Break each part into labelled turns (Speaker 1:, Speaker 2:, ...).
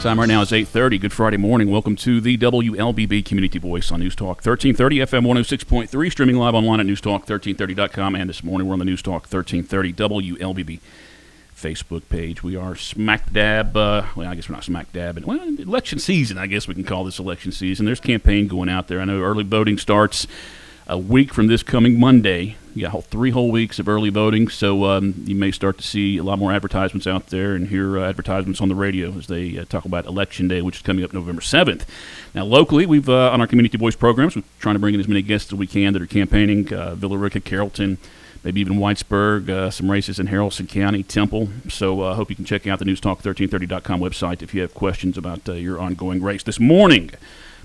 Speaker 1: Time right now is 8:30. Good Friday morning. Welcome to the WLBB Community Voice on News Talk 1330 FM 106.3, streaming live online at newstalk1330.com. And this morning we're on the News Talk 1330 WLBB Facebook page. We are smack dab, well, I guess we're not smack dab, but election season, I guess we can call this election season. There's campaign going out there. I know early voting starts a week from this coming Monday. You got 3 whole weeks of early voting, so you may start to see a lot more advertisements out there and hear advertisements on the radio as they talk about Election Day, which is coming up November 7th. Now, locally, we've on our Community Voice programs, we're trying to bring in as many guests as we can that are campaigning, Villa Rica, Carrollton, maybe even Whitesburg, some races in Haralson County, Temple. So I hope you can check out the newstalk1330.com website if you have questions about your ongoing race. This morning,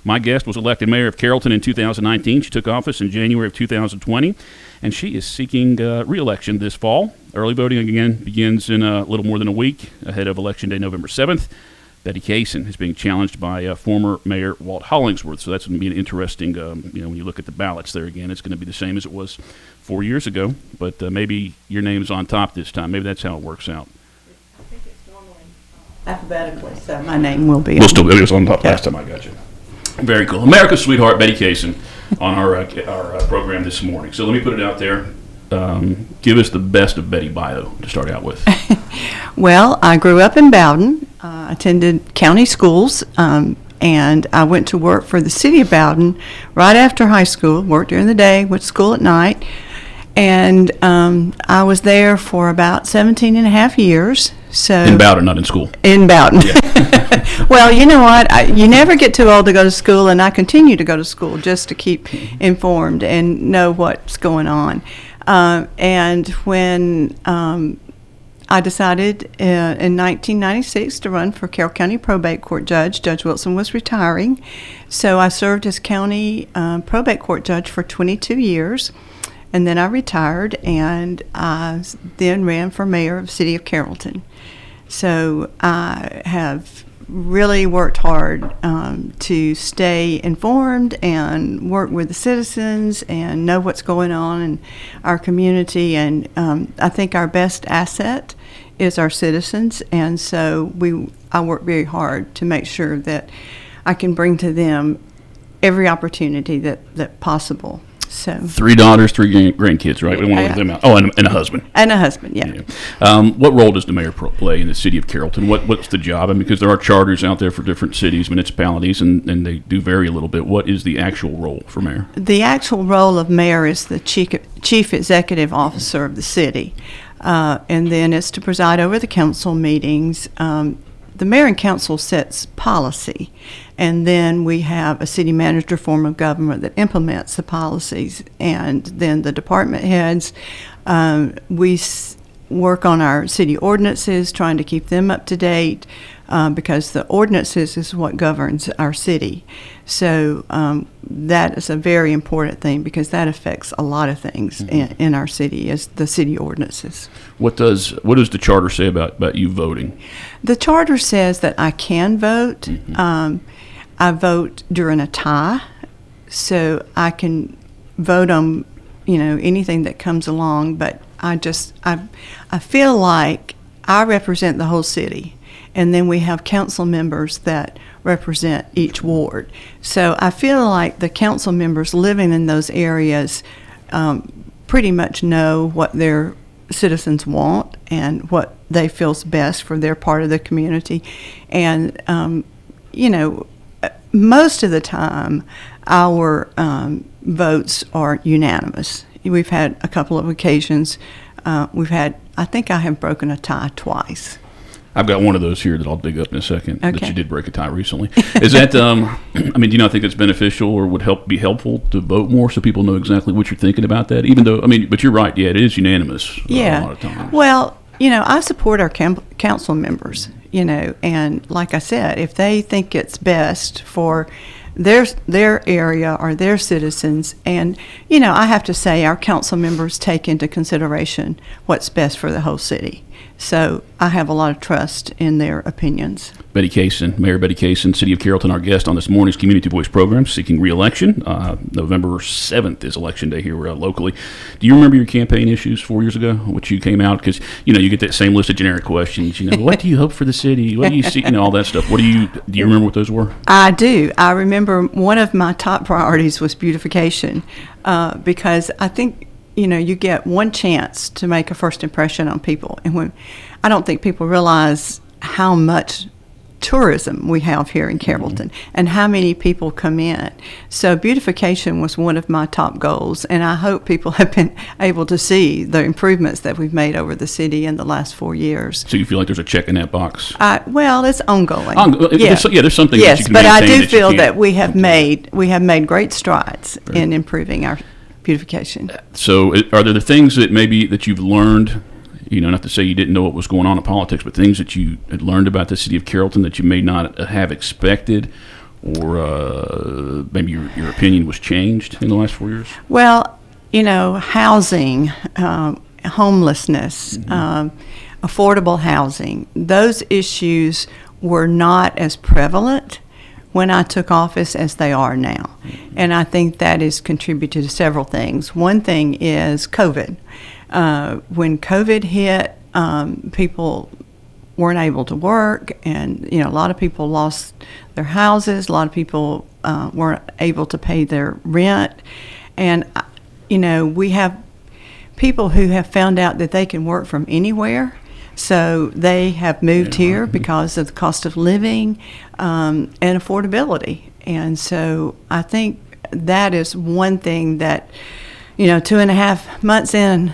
Speaker 1: my guest was elected mayor of Carrollton in 2019. She took office in January of 2020, and she is seeking re-election this fall. Early voting, again, begins in a little more than a week ahead of Election Day, November 7th. Betty Cason is being challenged by former Mayor Walt Hollingsworth, so that's going to be an interesting, when you look at the ballots there again, it's going to be the same as it was 4 years ago, but maybe your name's on top this time. Maybe that's how it works out.
Speaker 2: I think it's normally alphabetically, so my name will be
Speaker 1: it was on top last time. I got you. Very cool. America's sweetheart, Betty Cason, on our program this morning. So let me put it out there. Give us the best of Betty bio to start out with.
Speaker 2: Well, I grew up in Bowden, attended county schools, and I went to work for the city of Bowden right after high school, worked during the day, went to school at night, and I was there for about 17 and a half years. So
Speaker 1: in Bowden, not in school.
Speaker 2: In Bowden.
Speaker 1: Yeah.
Speaker 2: Well, you know what? You never get too old to go to school, and I continue to go to school just to keep informed and know what's going on. And when I decided in 1996 to run for Carroll County Probate Court Judge, Judge Wilson was retiring. So I served as County Probate Court Judge for 22 years. And then I retired, and I then ran for mayor of the city of Carrollton. So I have really worked hard to stay informed and work with the citizens and know what's going on in our community. And I think our best asset is our citizens. And so I work very hard to make sure that I can bring to them every opportunity that possible. So
Speaker 1: 3 daughters, 3 grandkids, right? We don't want to leave them out. Oh, and a husband.
Speaker 2: And a husband, yeah.
Speaker 1: What role does the mayor play in the city of Carrollton? What's the job? I mean, because there are charters out there for different cities, municipalities, and they do vary a little bit. What is the actual role for mayor?
Speaker 2: The actual role of mayor is the chief executive officer of the city, and then it's to preside over the council meetings. The mayor and council sets policy, and then we have a city manager form of government that implements the policies, and then the department heads. We work on our city ordinances, trying to keep them up to date, because the ordinances is what governs our city. So that is a very important thing, because that affects a lot of things in our city, is the city ordinances. What
Speaker 1: does the charter say about you voting?
Speaker 2: The charter says that I can vote. Mm-hmm. I vote during a tie, so I can vote on anything that comes along. But I feel like I represent the whole city, and then we have council members that represent each ward. So I feel like the council members living in those areas pretty much know what their citizens want and what they feel is best for their part of the community. And, most of the time our votes are unanimous. We've had a couple of occasions. I think I have broken a tie twice.
Speaker 1: I've got one of those here that I'll dig up in a second.
Speaker 2: Okay.
Speaker 1: That you did break a tie recently. Is that, do you not think it's beneficial or would be helpful to vote more so people know exactly what you're thinking about that? Even though, but you're right, yeah, it is unanimous a lot of times.
Speaker 2: Well, I support our council members, and like I said, if they think it's best for their area or their citizens, and I have to say our council members take into consideration what's best for the whole city. So I have a lot of trust in their opinions.
Speaker 1: Betty Cason, Mayor Betty Cason, City of Carrollton, our guest on this morning's Community Voice program, seeking re-election. November 7th is election day here locally. Do you remember your campaign issues 4 years ago, which you came out? Because, you get that same list of generic questions. What do you hope for the city? What do you see? All that stuff. Do you remember what those were?
Speaker 2: I do. I remember one of my top priorities was beautification, because I think, you get one chance to make a first impression on people. And I don't think people realize how much tourism we have here in Carrollton and how many people come in. So beautification was one of my top goals, and I hope people have been able to see the improvements that we've made over the city in the last 4 years.
Speaker 1: So you feel like there's a check in that box?
Speaker 2: Well, it's ongoing.
Speaker 1: There's something that you can
Speaker 2: but I
Speaker 1: maintain
Speaker 2: do feel that we have made great strides in improving our beautification.
Speaker 1: So are there the things that maybe that you've learned, not to say you didn't know what was going on in politics, but things that you had learned about the city of Carrollton that you may not have expected, or maybe your opinion was changed in the last 4 years?
Speaker 2: Well, housing, homelessness, affordable housing, those issues were not as prevalent when I took office as they are now. And I think that has contributed to several things. One thing is COVID. When COVID hit, people weren't able to work, and a lot of people lost their houses. A lot of people weren't able to pay their rent, and we have people who have found out that they can work from anywhere. So they have moved here because of the cost of living and affordability. And so I think that is one thing that, 2.5 months in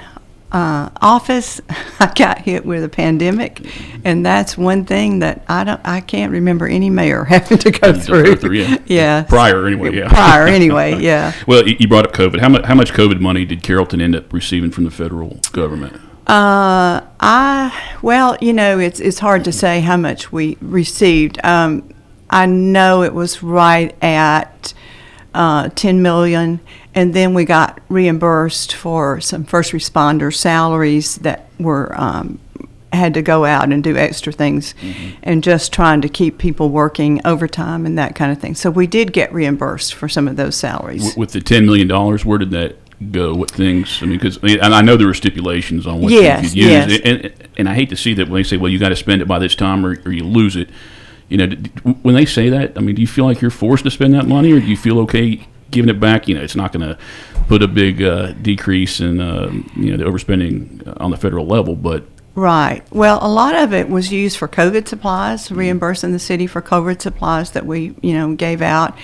Speaker 2: office, I got hit with a pandemic, and that's one thing that I can't remember any mayor having to go through. Yeah.
Speaker 1: Prior anyway.
Speaker 2: Yeah.
Speaker 1: Well, you brought up COVID. How much COVID money did Carrollton end up receiving from the federal government?
Speaker 2: It's hard to say how much we received. I know it was right at $10 million, and then we got reimbursed for some first responder salaries that were had to go out and do extra things, and just trying to keep people working overtime and that kind of thing. So we did get reimbursed for some of those salaries.
Speaker 1: With the $10 million, where did that go? What things? Because I know there were stipulations on what you could use, and I hate to see that when they say, "Well, you got to spend it by this time, or you lose it." When they say that, do you feel like you're forced to spend that money, or do you feel okay giving it back? It's not going to put a big decrease in the overspending on the federal level, but.
Speaker 2: Right. Well, a lot of it was used for COVID supplies, reimbursing the city for COVID supplies that we, gave out.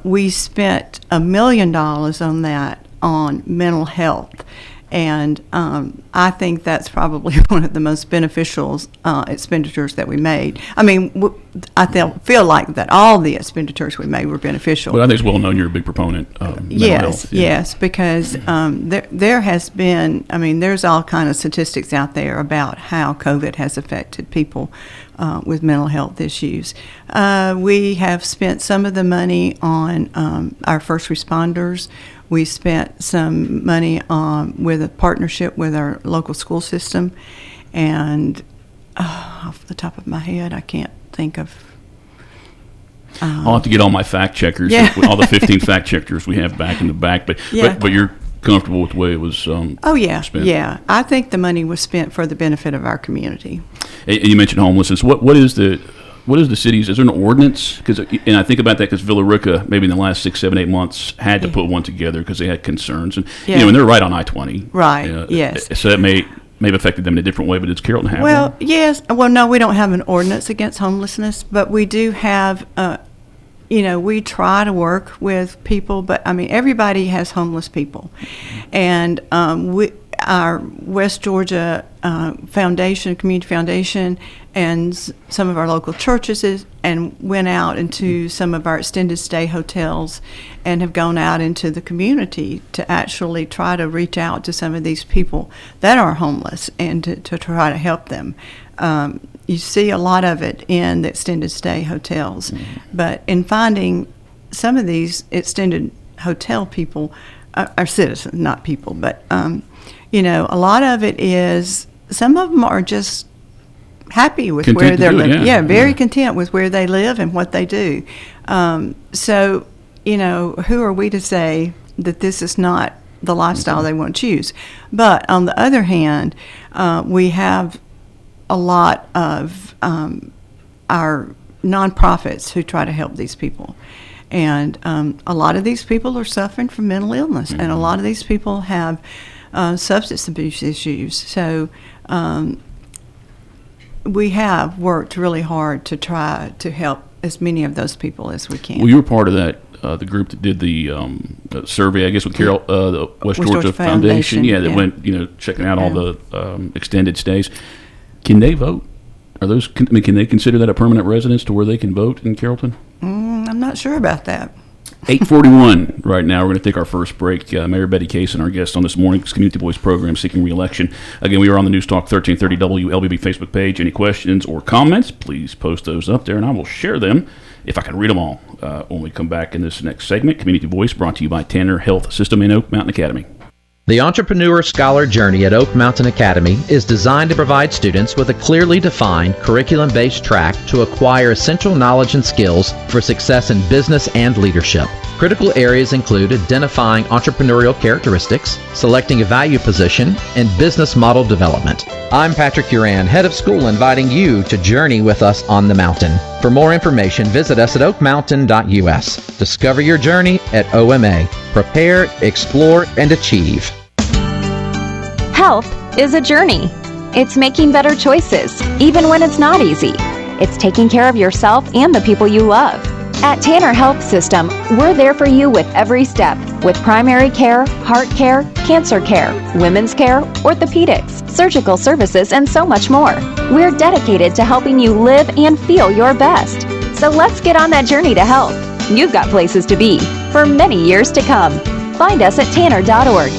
Speaker 2: We spent $1 million on that on mental health, and I think that's probably one of the most beneficial expenditures that we made. I feel like that all the expenditures we made were beneficial.
Speaker 1: Well, I think it's well known you're a big proponent of mental health.
Speaker 2: Yes, because there has been, there's all kind of statistics out there about how COVID has affected people with mental health issues. We have spent some of the money on our first responders. We spent some money with a partnership with our local school system, and off the top of my head, I can't think of.
Speaker 1: I'll have to get all my fact checkers, all the 15 fact checkers we have back in the back, but you're comfortable with the way it was spent?
Speaker 2: Yeah. I think the money was spent for the benefit of our community.
Speaker 1: And you mentioned homelessness. What is the city's, is there an ordinance? And I think about that because Villa Rica, maybe in the last 6, 7, 8 months, had to put one together because they had concerns. And, and they're right on I-20.
Speaker 2: Right, yes.
Speaker 1: So that may have affected them in a different way, but does Carrollton have one?
Speaker 2: Yes. Well, no, we don't have an ordinance against homelessness, but we do have, we try to work with people, but, everybody has homeless people. And our West Georgia Foundation, Community Foundation, and some of our local churches and went out into some of our extended stay hotels and have gone out into the community to actually try to reach out to some of these people that are homeless and to try to help them. You see a lot of it in the extended stay hotels, but in finding some of these extended hotel people are citizens, not people, but a lot of it is some of them are just happy with
Speaker 1: Content
Speaker 2: where
Speaker 1: to
Speaker 2: they're
Speaker 1: do it,
Speaker 2: living.
Speaker 1: yeah.
Speaker 2: Very content with where they live and what they do. So, who are we to say that this is not the lifestyle they want to choose? But on the other hand, we have a lot of our nonprofits who try to help these people. And a lot of these people are suffering from mental illness, and a lot of these people have substance abuse issues. So we have worked really hard to try to help as many of those people as we can.
Speaker 1: Well, you were part of that, the group that did the survey, I guess, with the West Georgia Foundation. Yeah, that went, checking out all the extended stays. Can they vote? Can they consider that a permanent residence to where they can vote in Carrollton?
Speaker 2: I'm not sure about that.
Speaker 1: 8:41 right now. We're going to take our first break. Mayor Betty Cason, our guest on this morning's Community Voice program, seeking re-election. Again, we are on the News Talk 1330 WLBB Facebook page. Any questions or comments, please post those up there, and I will share them if I can read them all when we come back in this next segment. Community Voice brought to you by Tanner Health System and Oak Mountain Academy.
Speaker 3: The Entrepreneur Scholar Journey at Oak Mountain Academy is designed to provide students with a clearly defined curriculum-based track to acquire essential knowledge and skills for success in business and leadership. Critical areas include identifying entrepreneurial characteristics, selecting a value position, and business model development. I'm Patrick Uran, head of school, inviting you to journey with us on the mountain. For more information, visit us at oakmountain.us. Discover your journey at OMA. Prepare, explore, and achieve.
Speaker 4: Health is a journey. It's making better choices, even when it's not easy. It's taking care of yourself and the people you love. At Tanner Health System, we're there for you with every step, with primary care, heart care, cancer care, women's care, orthopedics, surgical services, and so much more. We're dedicated to helping you live and feel your best. So let's get on that journey to health. You've got places to be for many years to come. Find us at tanner.org.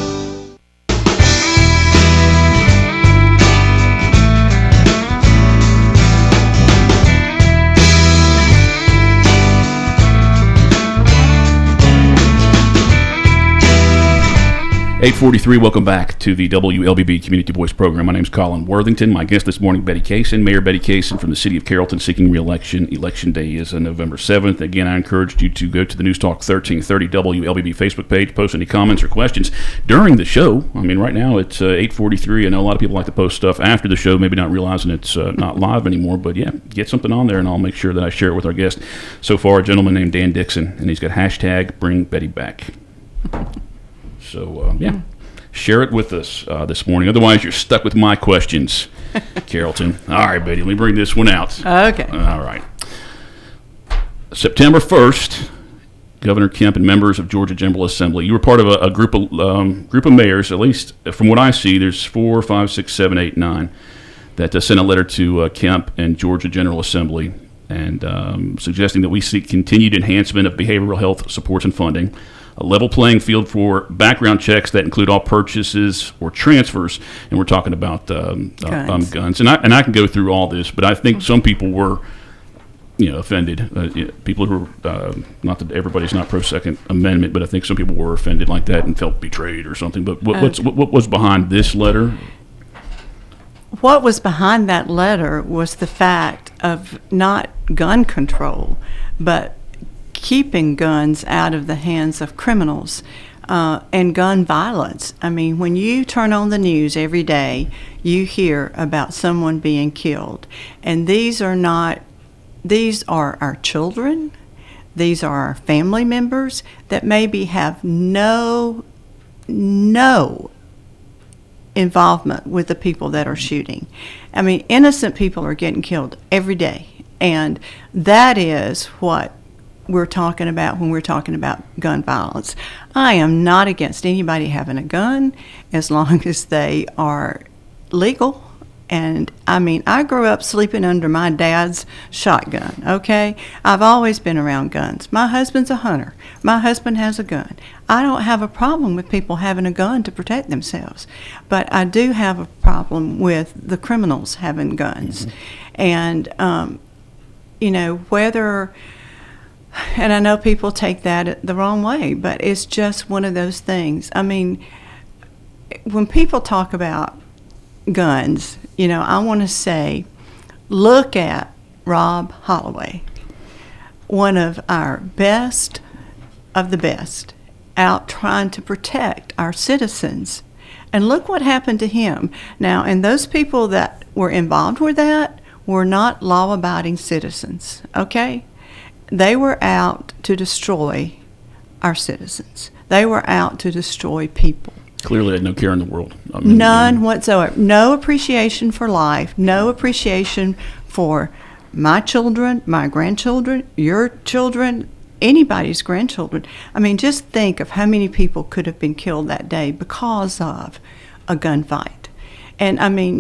Speaker 1: 8:43, welcome back to the WLBB Community Voice program. My name is Colin Worthington. My guest this morning, Betty Cason, Mayor Betty Cason from the city of Carrollton, seeking re-election. Election day is on November 7th. Again, I encouraged you to go to the News Talk 1330 WLBB Facebook page, post any comments or questions during the show. I mean, right now it's 8:43. I know a lot of people like to post stuff after the show, maybe not realizing it's not live anymore. But yeah, get something on there, and I'll make sure that I share it with our guest. So far, a gentleman named Dan Dixon, and he's got hashtag Bring Betty Back. So, share it with us this morning. Otherwise, you're stuck with my questions, Carrollton. All right, Betty, let me bring this one out.
Speaker 2: Okay.
Speaker 1: All right. September 1st, Governor Kemp and members of Georgia General Assembly, you were part of a group of mayors, at least from what I see, there's 4, 5, 6, 7, 8, 9, that sent a letter to Kemp and Georgia General Assembly and suggesting that we seek continued enhancement of behavioral health supports and funding, a level playing field for background checks that include all purchases or transfers, and we're talking about guns. And I can go through all this, but I think some people were, offended. People who were, not that everybody's not pro Second Amendment, but I think some people were offended like that and felt betrayed or something. But what was behind this letter?
Speaker 2: What was behind that letter was the fact of not gun control, but keeping guns out of the hands of criminals and gun violence. I mean, when you turn on the news every day, you hear about someone being killed. And these are our children. These are our family members that maybe have no involvement with the people that are shooting. I mean, innocent people are getting killed every day. And that is what we're talking about when we're talking about gun violence. I am not against anybody having a gun as long as they are legal. And I mean, I grew up sleeping under my dad's shotgun, okay? I've always been around guns. My husband's a hunter. My husband has a gun. I don't have a problem with people having a gun to protect themselves, but I do have a problem with the criminals having guns. Mm-hmm. And, whether... And I know people take that the wrong way, but it's just one of those things. I mean, when people talk about, guns, I want to say, look at Rob Holloway, one of our best of the best, out trying to protect our citizens. And look what happened to him. Now, and those people that were involved with that were not law-abiding citizens, okay? They were out to destroy our citizens. They were out to destroy people.
Speaker 1: Clearly had no care in the world.
Speaker 2: None whatsoever. No appreciation for life. No appreciation for my children, my grandchildren, your children, anybody's grandchildren. I mean, just think of how many people could have been killed that day because of a gunfight. And I mean,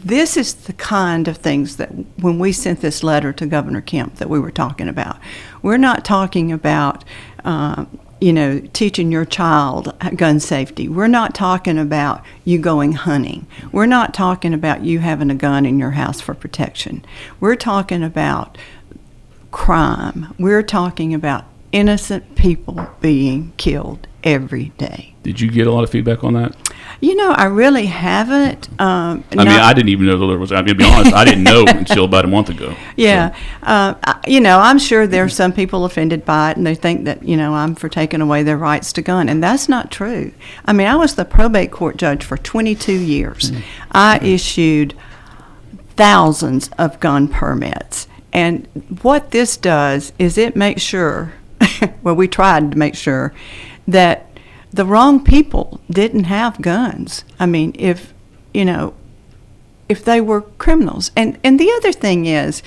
Speaker 2: this is the kind of things that when we sent this letter to Governor Kemp that we were talking about. We're not talking about, teaching your child gun safety. We're not talking about you going hunting. We're not talking about you having a gun in your house for protection. We're talking about crime. We're talking about innocent people being killed every day.
Speaker 1: Did you get a lot of feedback on that?
Speaker 2: I really haven't.
Speaker 1: I didn't even know there was. To be honest, I didn't know until about a month ago.
Speaker 2: Yeah. So. I'm sure there are some people offended by it, and they think that, I'm for taking away their rights to gun. And that's not true. I mean, I was the probate court judge for 22 years. Mm-hmm. I issued thousands of gun permits. And what this does is it makes sure, well, we tried to make sure that the wrong people didn't have guns. I mean, if they were criminals. And the other thing is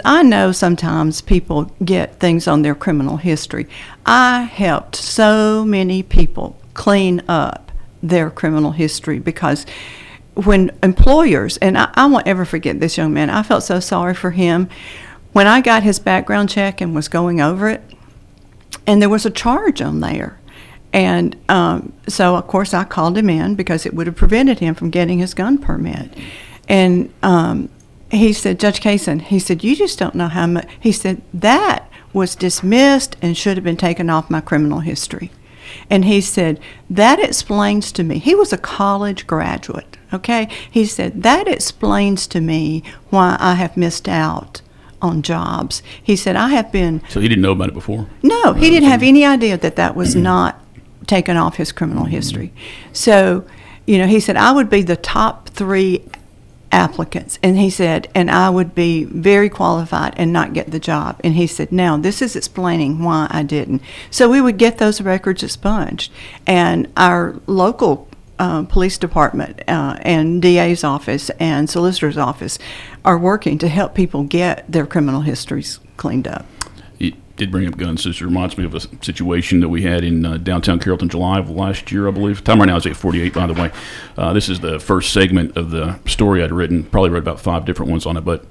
Speaker 2: I know sometimes people get things on their criminal history. I helped so many people clean up their criminal history because when employers, and I won't ever forget this young man, I felt so sorry for him. When I got his background check and was going over it, and there was a charge on there. And so, of course, I called him in because it would have prevented him from getting his gun permit. And he said, Judge Cason, he said, you just don't know how much. He said, that was dismissed and should have been taken off my criminal history. And he said, that explains to me. He was a college graduate, okay? He said, that explains to me why I have missed out on jobs. He said, I have been...
Speaker 1: So he didn't know about it before?
Speaker 2: No, he didn't have any idea that was not taken off his criminal history. So, he said, I would be the top 3 applicants. And he said, and I would be very qualified and not get the job. And he said, now, this is explaining why I didn't. So we would get those records expunged. And our local police department and DA's office and solicitor's office are working to help people get their criminal histories cleaned up.
Speaker 1: You did bring up guns. This reminds me of a situation that we had in downtown Carrollton, July of last year, I believe. Time right now is 8:48, by the way. This is the first segment of the story I'd written. Probably read about 5 different ones on it, but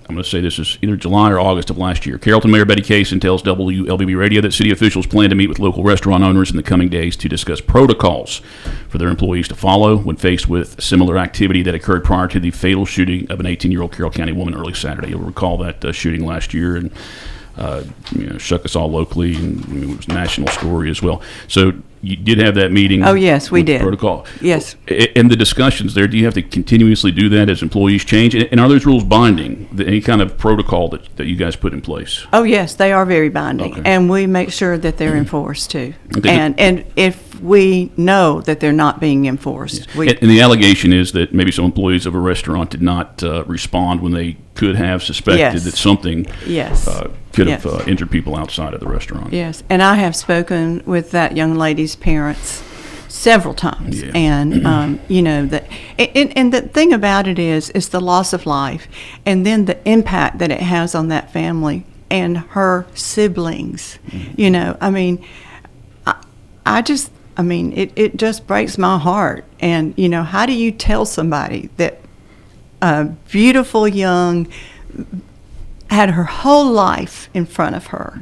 Speaker 1: I'm going to say this is either July or August of last year. Carrollton Mayor Betty Cason tells WLBB Radio that city officials plan to meet with local restaurant owners in the coming days to discuss protocols for their employees to follow when faced with similar activity that occurred prior to the fatal shooting of an 18-year-old Carroll County woman early Saturday. You'll recall that shooting last year and shook us all locally, and it was a national story as well. So you did have that meeting.
Speaker 2: Oh, yes, we did.
Speaker 1: Protocol.
Speaker 2: Yes.
Speaker 1: And the discussions there, do you have to continuously do that as employees change? And are those rules binding, any kind of protocol that you guys put in place?
Speaker 2: Oh, yes, they are very binding.
Speaker 1: Okay.
Speaker 2: And we make sure that they're enforced, too.
Speaker 1: Okay.
Speaker 2: And if we know that they're not being enforced.
Speaker 1: Yeah. And the allegation is that maybe some employees of a restaurant did not respond when they could have suspected
Speaker 2: Yes.
Speaker 1: that something
Speaker 2: Yes.
Speaker 1: Could
Speaker 2: Yes.
Speaker 1: have injured people outside of the restaurant.
Speaker 2: Yes, and I have spoken with that young lady's parents several times,
Speaker 1: Yeah.
Speaker 2: and that. And the thing about it is the loss of life, and then the impact that it has on that family and her siblings.
Speaker 1: Mm-hmm.
Speaker 2: I mean, it just breaks my heart. And how do you tell somebody that a beautiful young had her whole life in front of her,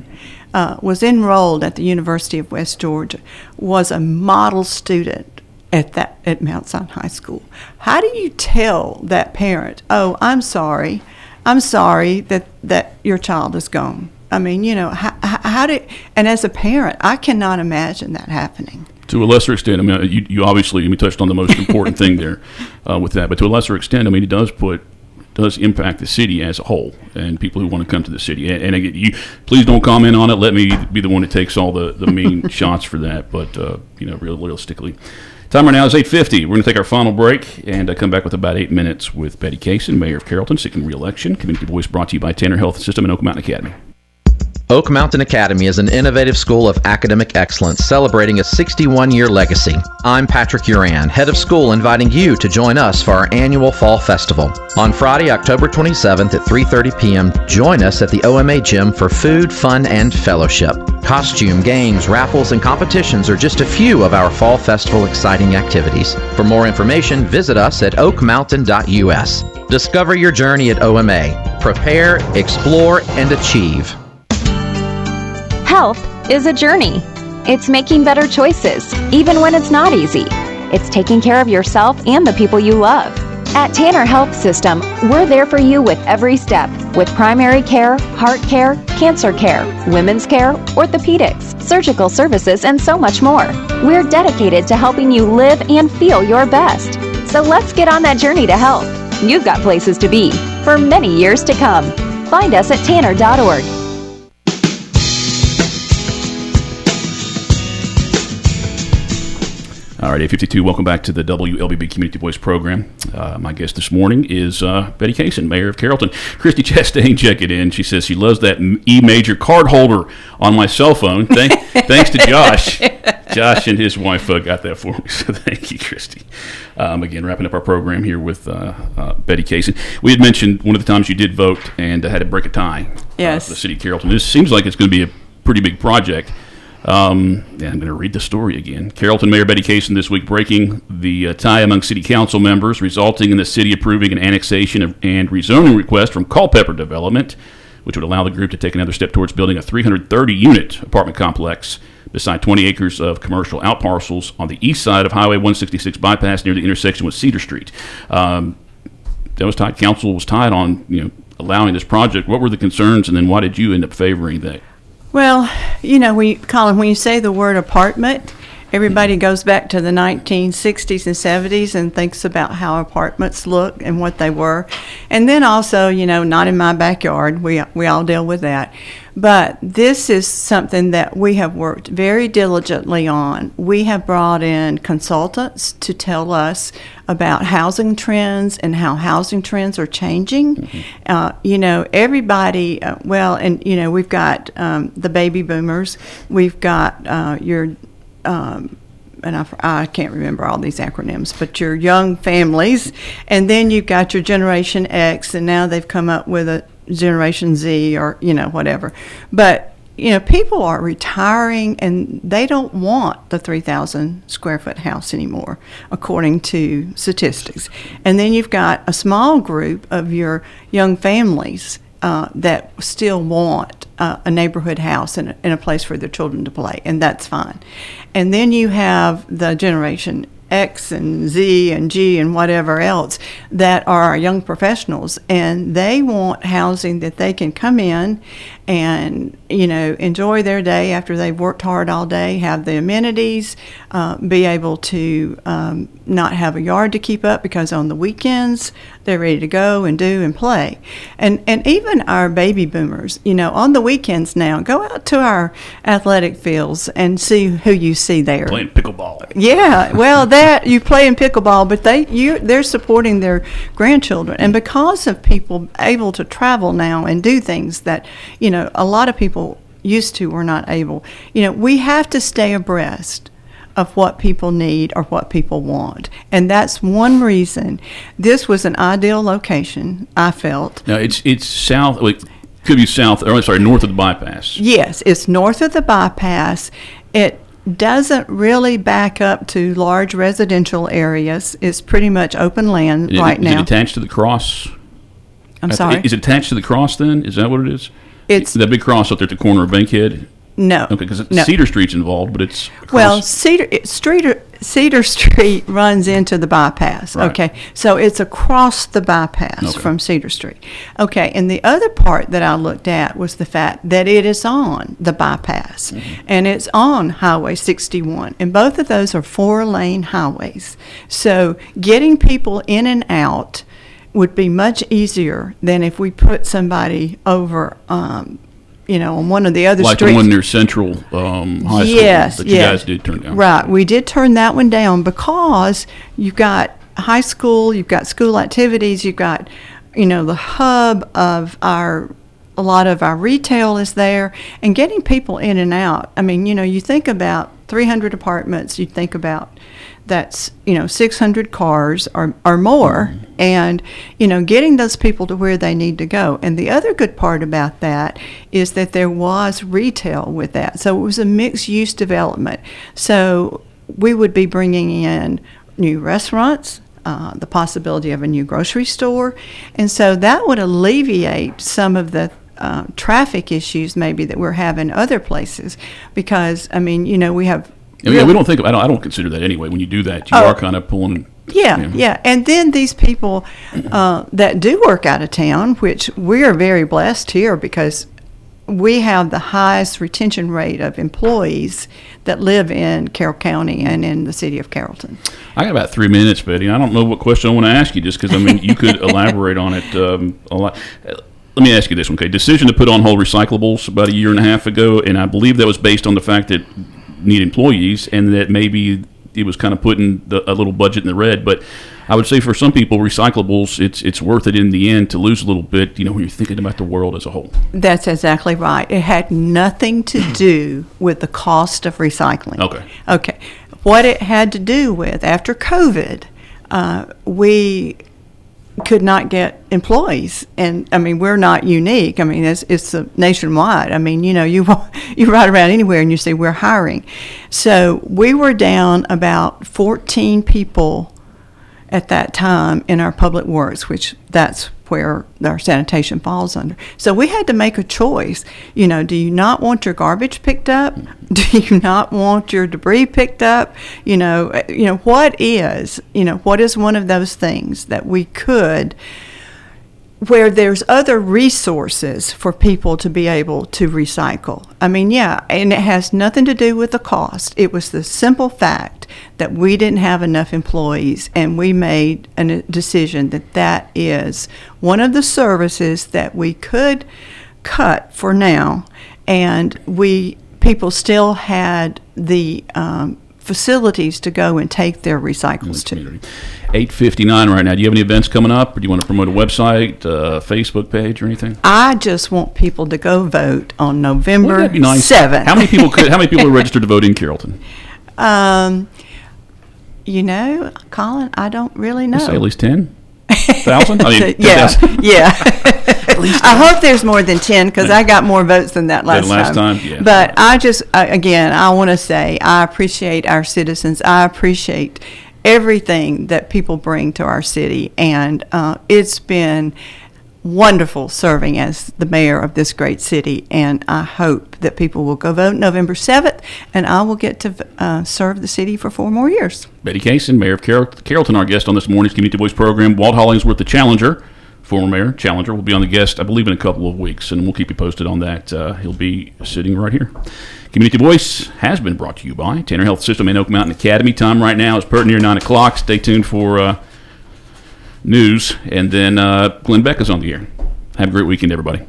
Speaker 2: was enrolled at the University of West Georgia, was a model student at Mount Sinai High School. How do you tell that parent, oh, I'm sorry that your child is gone? I mean, how and as a parent, I cannot imagine that happening.
Speaker 1: To a lesser extent, I mean, you obviously touched on the most important thing there with that, but to a lesser extent, I mean, it does impact the city as a whole and people who want to come to the city. And again, you please don't comment on it. Let me be the one that takes all the main shots for that. But realistically, time right now is 8:50. We're going to take our final break and come back with about 8 minutes with Betty Cason, Mayor of Carrollton, seeking re-election. Community Voice brought to you by Tanner Health System and Oak Mountain Academy.
Speaker 3: Oak Mountain Academy is an innovative school of academic excellence celebrating a 61-year legacy. I'm Patrick Uran, head of school, inviting you to join us for our annual Fall Festival. On Friday, October 27th at 3:30 p.m., join us at the OMA Gym for food, fun, and fellowship. Costume, games, raffles, and competitions are just a few of our Fall Festival exciting activities. For more information, visit us at oakmountain.us. Discover your journey at OMA. Prepare, explore, and achieve.
Speaker 4: Health is a journey. It's making better choices, even when it's not easy. It's taking care of yourself and the people you love. At Tanner Health System, we're there for you with every step, with primary care, heart care, cancer care, women's care, orthopedics, surgical services, and so much more. We're dedicated to helping you live and feel your best. So let's get on that journey to health. You've got places to be for many years to come. Find us at tanner.org.
Speaker 1: All right, 8:52. Welcome back to the WLBB Community Voice program. My guest this morning is Betty Cason, Mayor of Carrollton. Christy Chastain checking in. She says she loves that E major card holder on my cell phone. Thanks to Josh. Josh and his wife got that for me, so thank you, Christy. Again, wrapping up our program here with Betty Cason. We had mentioned one of the times you did vote and had to break a tie
Speaker 2: Yes.
Speaker 1: for the city of Carrollton. This seems like it's going to be a pretty big project. I'm going to read the story again. Carrollton Mayor Betty Cason this week breaking the tie among city council members, resulting in the city approving an annexation and rezoning request from Culpeper Development, which would allow the group to take another step towards building a 330-unit apartment complex beside 20 acres of commercial outparcels on the east side of Highway 166 bypass near the intersection with Cedar Street. That was tied. Council was tied on allowing this project. What were the concerns, and then why did you end up favoring that?
Speaker 2: Well, Colin, when you say the word apartment, everybody goes back to the 1960s and 70s and thinks about how apartments look and what they were. And then also, not in my backyard. We all deal with that. But this is something that we have worked very diligently on. We have brought in consultants to tell us about housing trends and how housing trends are changing. Mm-hmm. Everybody, we've got the baby boomers. We've got and I can't remember all these acronyms, but your young families. And then you've got your Generation X, and now they've come up with a Generation Z or, whatever. But, people are retiring and they don't want the 3,000 square foot house anymore, according to statistics. And then you've got a small group of your young families that still want a neighborhood house and a place for their children to play, and that's fine. And then you have the Generation X and Z and G and whatever else that are our young professionals, and they want housing that they can come in and enjoy their day after they've worked hard all day, have the amenities, be able to not have a yard to keep up because on the weekends they're ready to go and do and play. And even our baby boomers, on the weekends now, go out to our athletic fields and see who you see there.
Speaker 1: Playing pickleball.
Speaker 2: Yeah, well, that you play in pickleball, but they're supporting their grandchildren. And because of people able to travel now and do things that, a lot of people used to were not able, we have to stay abreast of what people need or what people want. And that's one reason this was an ideal location, I felt.
Speaker 1: Now, it's south, could be south, or I'm sorry, north of the bypass.
Speaker 2: Yes, it's north of the bypass. It doesn't really back up to large residential areas. It's pretty much open land right now.
Speaker 1: Is it attached to the cross?
Speaker 2: I'm sorry?
Speaker 1: Is it attached to the cross then? Is that what it is?
Speaker 2: It's
Speaker 1: that big cross up there at the corner of Bankhead?
Speaker 2: No.
Speaker 1: Okay, because
Speaker 2: no.
Speaker 1: Cedar Street's involved, but it's
Speaker 2: well, Cedar Cedar Street runs into the bypass.
Speaker 1: Right.
Speaker 2: Okay, so it's across the bypass
Speaker 1: Okay.
Speaker 2: from Cedar Street. Okay, and the other part that I looked at was the fact that it is on the bypass, and it's on Highway 61, and both of those are 4-lane highways. So getting people in and out would be much easier than if we put somebody over, on one of the other
Speaker 1: Like
Speaker 2: streets.
Speaker 1: the one near Central High School
Speaker 2: Yes,
Speaker 1: that you
Speaker 2: yes.
Speaker 1: guys did turn down.
Speaker 2: Right, we did turn that one down because you've got high school, you've got school activities, you've got, the hub of a lot of our retail is there, and getting people in and out. I mean, you think about 300 apartments, you think about that's 600 cars or more, and getting those people to where they need to go. And the other good part about that is that there was retail with that, so it was a mixed use development. So we would be bringing in new restaurants, the possibility of a new grocery store, and so that would alleviate some of the traffic issues maybe that we're having other places, because we have.
Speaker 1: We don't think. I don't consider that anyway. When you do that, you are kind of pulling.
Speaker 2: Yeah. And then these people that do work out of town, which we are very blessed here because we have the highest retention rate of employees that live in Carroll County and in the city of Carrollton.
Speaker 1: I got about 3 minutes, Betty. I don't know what question I want to ask you, just because you could elaborate on it a lot. Let me ask you this one, okay? Decision to put on hold recyclables about 1.5 years ago, and I believe that was based on the fact that need employees, and that maybe it was kind of putting a little budget in the red. But I would say for some people, recyclables, it's worth it in the end to lose a little bit, when you're thinking about the world as a whole.
Speaker 2: That's exactly right. It had nothing to do with the cost of recycling. Okay. What it had to do with, after COVID, we could not get employees, and we're not unique. It's nationwide. You ride around anywhere and you see we're hiring. So we were down about 14 people at that time in our public works, which that's where our sanitation falls under. So we had to make a choice. Do you not want your garbage picked up? Do you not want your debris picked up? What is one of those things that we could, where there's other resources for people to be able to recycle? And it has nothing to do with the cost. It was the simple fact that we didn't have enough employees, and we made a decision that is one of the services that we could cut for now, and people still had the facilities to go and take their recycles to.
Speaker 1: 8:59 right now. Do you have any events coming up, or do you want to promote a website, Facebook page, or anything?
Speaker 2: I just want people to go vote on November
Speaker 1: Wouldn't that be nice?
Speaker 2: 7th.
Speaker 1: How many people are registered to vote in Carrollton?
Speaker 2: Colin, I don't really know.
Speaker 1: Let's say at least 10,000.
Speaker 2: Yeah.
Speaker 1: 10,000.
Speaker 2: I hope there's more than 10 because I got more votes than that last time.
Speaker 1: Yeah.
Speaker 2: But I just, again, I want to say I appreciate our citizens. I appreciate everything that people bring to our city, and it's been wonderful serving as the mayor of this great city, and I hope that people will go vote November 7th, and I will get to serve the city for 4 more years.
Speaker 1: Betty Cason, Mayor of Carrollton, our guest on this morning's Community Voice program. Walt Hollingsworth, the Challenger, former mayor, Challenger, will be on the guest, I believe, in a couple of weeks, and we'll keep you posted on that. He'll be sitting right here. Community Voice has been brought to you by Tanner Health System and Oak Mountain Academy. Time right now is near 9 o'clock. Stay tuned for news, and then Glenn Beck is on the air. Have a great weekend, everybody.